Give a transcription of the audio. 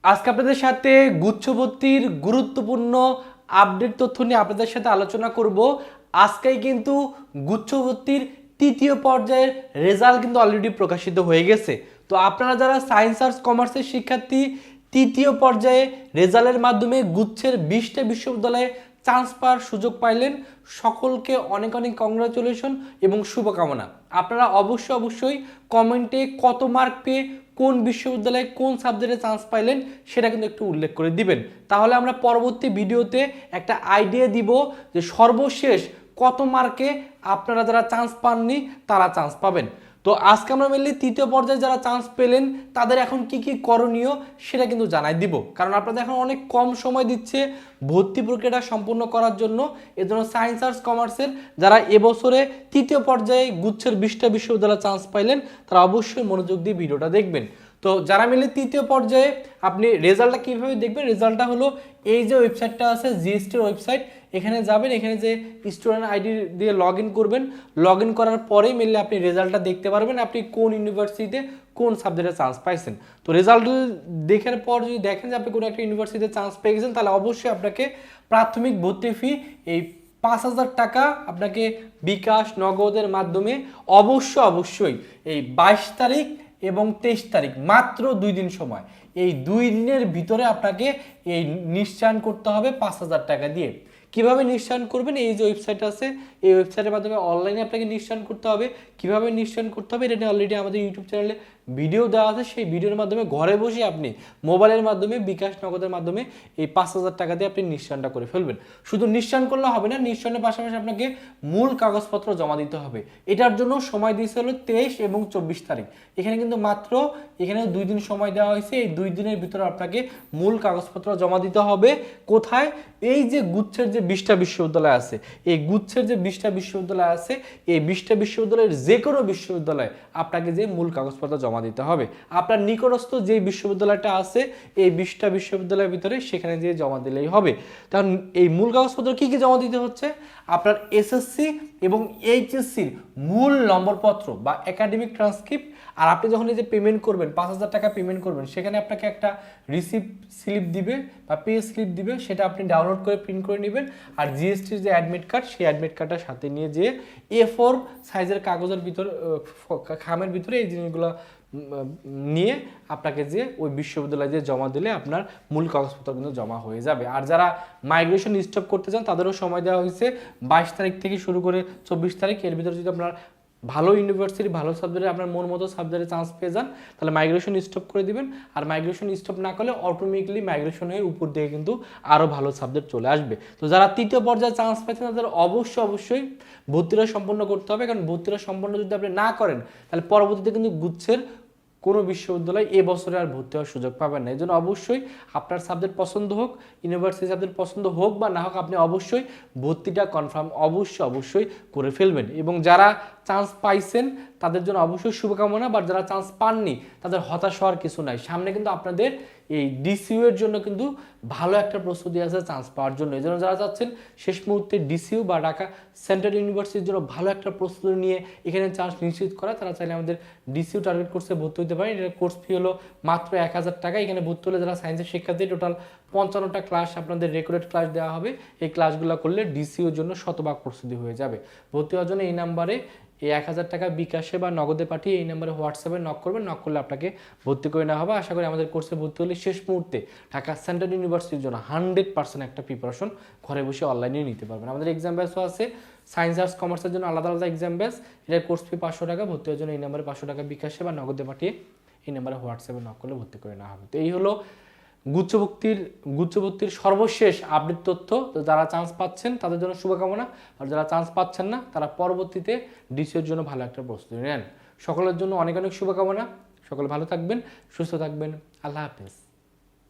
আজকে আপনাদের সাথে গুচ্ছভর্তির গুরুত্বপূর্ণ আপডেট তথ্য নিয়ে আপনাদের সাথে আলোচনা করব। আজকেই কিন্তু গুচ্ছভর্তির তৃতীয় পর্যায়ের রেজাল্ট কিন্তু অলরেডি প্রকাশিত হয়ে গেছে। তো আপনারা যারা সায়েন্স আর্টস কমার্সের শিক্ষার্থী তৃতীয় পর্যায়ে রেজাল্টের মাধ্যমে গুচ্ছের 20টা বিশ্ববিদ্যালয়ে চান্স পাওয়ার সুযোগ পাইলেন, সকলকে অনেক অনেক কংগ্রাচুলেশন এবং শুভকামনা। আপনারা অবশ্যই কমেন্টে কত মার্ক পেয়ে কোন বিশ্ববিদ্যালয়ে কোন সাবজেক্টে চান্স পাইলেন সেটা কিন্তু একটু উল্লেখ করে দিবেন। তাহলে আমরা পরবর্তী ভিডিওতে একটা আইডিয়া দিব যে সর্বশেষ কত মার্কে আপনারা যারা চান্স পাননি তারা চান্স পাবেন। তো আজকে আমরা মেনলি তৃতীয় পর্যায়ে যারা চান্স পেলেন তাদের এখন কি কি করণীয় সেটা কিন্তু জানাই দিব, কারণ আপনাদের এখন অনেক কম সময় দিচ্ছে ভর্তি প্রক্রিয়াটা সম্পূর্ণ করার জন্য। এজন্য সায়েন্স আর্টস কমার্সের যারা এবছরে তৃতীয় পর্যায়ে গুচ্ছের 20টা বিশ্ববিদ্যালয়ে চান্স পাইলেন তারা অবশ্যই মনোযোগ দিয়ে ভিডিওটা দেখবেন। তো যারা মিলে তৃতীয় পর্যায়ে আপনি রেজাল্টটা কীভাবে দেখবেন, রেজাল্টটা হলো এই যে ওয়েবসাইটটা আছে জিএসটির ওয়েবসাইট, এখানে যাবেন, এখানে যে স্টুডেন্ট আইডি দিয়ে লগ ইন করবেন, লগ ইন করার পরেই মিললে আপনি রেজাল্টটা দেখতে পারবেন আপনি কোন ইউনিভার্সিটিতে কোন সাবজেক্টে চান্স পাইছেন। তো রেজাল্ট দেখার পর যদি দেখেন যে আপনি কোনো একটা ইউনিভার্সিটিতে চান্স পেয়ে গেছেন তাহলে অবশ্যই আপনাকে প্রাথমিক ভর্তি ফি এই 5,000 টাকা আপনাকে বিকাশ নগদের মাধ্যমে অবশ্যই এই 22 তারিখ এবং 23 তারিখ মাত্র 2 দিন সময়, এই 2 দিনের ভিতরে আপনাকে এই নিশ্চয়ন করতে হবে 5,000 টাকা দিয়ে। কিভাবে নিশ্চয়ন করবেন, এই যে ওয়েবসাইট আছে এই ওয়েবসাইটের মাধ্যমে অনলাইনে আপনাকে নিশ্চয়ন করতে হবে। কিভাবে নিশ্চয়ন করতে হবে এটা নিয়ে অলরেডি আমাদের ইউটিউব চ্যানেলে ভিডিও দেওয়া আছে, সেই ভিডিওর মাধ্যমে ঘরে বসে আপনি মোবাইলের মাধ্যমে বিকাশ নগদের মাধ্যমে এই 5,000 টাকা দিয়ে আপনি নিশ্চয়নটা করে ফেলবেন। শুধু নিশ্চয়ন করলে হবে না, নিশ্চয়নের পাশাপাশি আপনাকে মূল কাগজপত্র জমা দিতে হবে। এটার জন্য সময় দিয়েছে হলো 23 এবং 24 তারিখ। এখানে কিন্তু মাত্র এখানে 2 দিন সময় দেওয়া হয়েছে, এই 2 দিনের ভিতরে আপনাকে মূল কাগজপত্র জমা দিতে হবে। কোথায়? এই যে গুচ্ছের যে 20টা বিশ্ববিদ্যালয় আছে, এই গুচ্ছের যে 20টা বিশ্ববিদ্যালয় আছে এই 20টা বিশ্ববিদ্যালয়ের যে কোনো বিশ্ববিদ্যালয়ে আপনাকে যে মূল কাগজপত্র জমা দিতে হবে। আপনার নিকটস্থ যে বিশ্ববিদ্যালয়টা আছে এই 20টা বিশ্ববিদ্যালয়ের ভিতরে সেখানে যেয়ে জমা দিলেই হবে। কারণ এই মূল কাগজপত্র কি কি জমা দিতে হচ্ছে, আপনার এসএসসি এবং এইচএসসির মূল নম্বরপত্র বা একাডেমিক ট্রান্সক্রিপ্ট, আর আপনি যখন এই যে পেমেন্ট করবেন 5,000 টাকা পেমেন্ট করবেন সেখানে আপনাকে একটা রিসিপ্ট স্লিপ দিবে বা পে স্লিপ দিবে, সেটা আপনি ডাউনলোড করে প্রিন্ট করে নেবেন। আর জিএসটির যে অ্যাডমিট কার্ড সেই অ্যাডমিট কার্ডটার সাথে নিয়ে যেয়ে A4 সাইজের কাগজের ভিতর খামের ভিতরে এই জিনিসগুলো নিয়ে আপনাকে যে ওই বিশ্ববিদ্যালয়ে যে জমা দিলে আপনার মূল কাগজপত্র কিন্তু জমা হয়ে যাবে। আর যারা মাইগ্রেশন স্টপ করতে চান তাদেরও সময় দেওয়া হয়েছে 22 তারিখ থেকে শুরু করে 24 তারিখ। এর ভিতরে যদি আপনার ভালো ইউনিভার্সিটি ভালো সাবজেক্টে আপনার মন মতো সাবজেক্টে চান্স পেয়ে যান তাহলে মাইগ্রেশন স্টপ করে দিবেন। আর মাইগ্রেশন স্টপ না করলে অটোমেটিকলি মাইগ্রেশনের উপর দিয়ে কিন্তু আরও ভালো সাবজেক্ট চলে আসবে। তো যারা তৃতীয় পর্যায়ে চান্স পাচ্ছেন তাদের অবশ্যই ভর্তিটা সম্পন্ন করতে হবে, কারণ ভর্তিটা সম্পন্ন যদি আপনি না করেন তাহলে পরবর্তীতে কিন্তু গুচ্ছের কোনো বিশ্ববিদ্যালয় এ বছরে আর ভর্তি হওয়ার সুযোগ পাবেন না। এই জন্য অবশ্যই আপনার সাবজেক্ট পছন্দ হোক, ইউনিভার্সিটি সাবজেক্ট পছন্দ হোক বা না হোক, আপনি অবশ্যই ভর্তিটা কনফার্ম অবশ্যই করে ফেলবেন। এবং যারা চান্স পাইছেন তাদের জন্য অবশ্যই শুভকামনা, বা যারা চান্স পাননি তাদের হতাশ হওয়ার কিছু নাই। সামনে কিন্তু আপনাদের এই ডিসিইউ এর জন্য কিন্তু ভালো একটা প্রস্তুতি আছে চান্স পাওয়ার জন্য। এই জন্য যারা চাচ্ছেন শেষ মুহূর্তে ডিসিইউ বা ঢাকা সেন্ট্রাল ইউনিভার্সিটির জন্য ভালো একটা প্রস্তুতি নিয়ে এখানে চান্স নিশ্চিত করা, তারা চাইলে আমাদের ডিসিইউ টার্গেট কোর্সে ভর্তি হতে পারেন। এটা কোর্স ফি হলো মাত্র 1,000 টাকা। এখানে ভর্তি হলে যারা সায়েন্সের শিক্ষার্থী টোটাল 55টা ক্লাস আপনাদের রেকর্ডেড ক্লাস দেওয়া হবে। এই ক্লাসগুলো করলে ডিসিইউর জন্য শতভাগ প্রস্তুতি হয়ে যাবে। ভর্তি হওয়ার জন্য এই নাম্বারে এই 1,000 টাকা বিকাশে বা নগদে পাঠিয়ে এই নাম্বারে হোয়াটসঅ্যাপে নক করবেন, নক করলে আপনাকে ভর্তি করে নেওয়া হবে। আশা করি আমাদের কোর্সে ভর্তি হলে শেষ মুহূর্তে ঢাকা সেন্ট্রাল ইউনিভার্সিটির জন্য 100% একটা প্রিপারেশন ঘরে বসে অনলাইনে নিতে পারবেন। আমাদের এক্সাম ব্যাচও আছে, সায়েন্স আর্টস কমার্সের জন্য আলাদা এক্সাম ব্যাচ। এটার কোর্স ফি 500 টাকা। ভর্তি হওয়ার জন্য এই নাম্বারে 500 টাকা বিকাশে বা নগদে পাঠিয়ে এই নাম্বারে হোয়াটসঅ্যাপে নক করলে ভর্তি করে নেওয়া হবে। তো এই হলো গুচ্ছভর্তির সর্বশেষ আপডেট তথ্য। তো যারা চান্স পাচ্ছেন তাদের জন্য শুভকামনা, আর যারা চান্স পাচ্ছেন না তারা পরবর্তীতে ডিসিইউর জন্য ভালো একটা প্রস্তুতি নেন। সকলের জন্য অনেক শুভকামনা। সকলে ভালো থাকবেন, সুস্থ থাকবেন। আল্লাহ হাফেজ।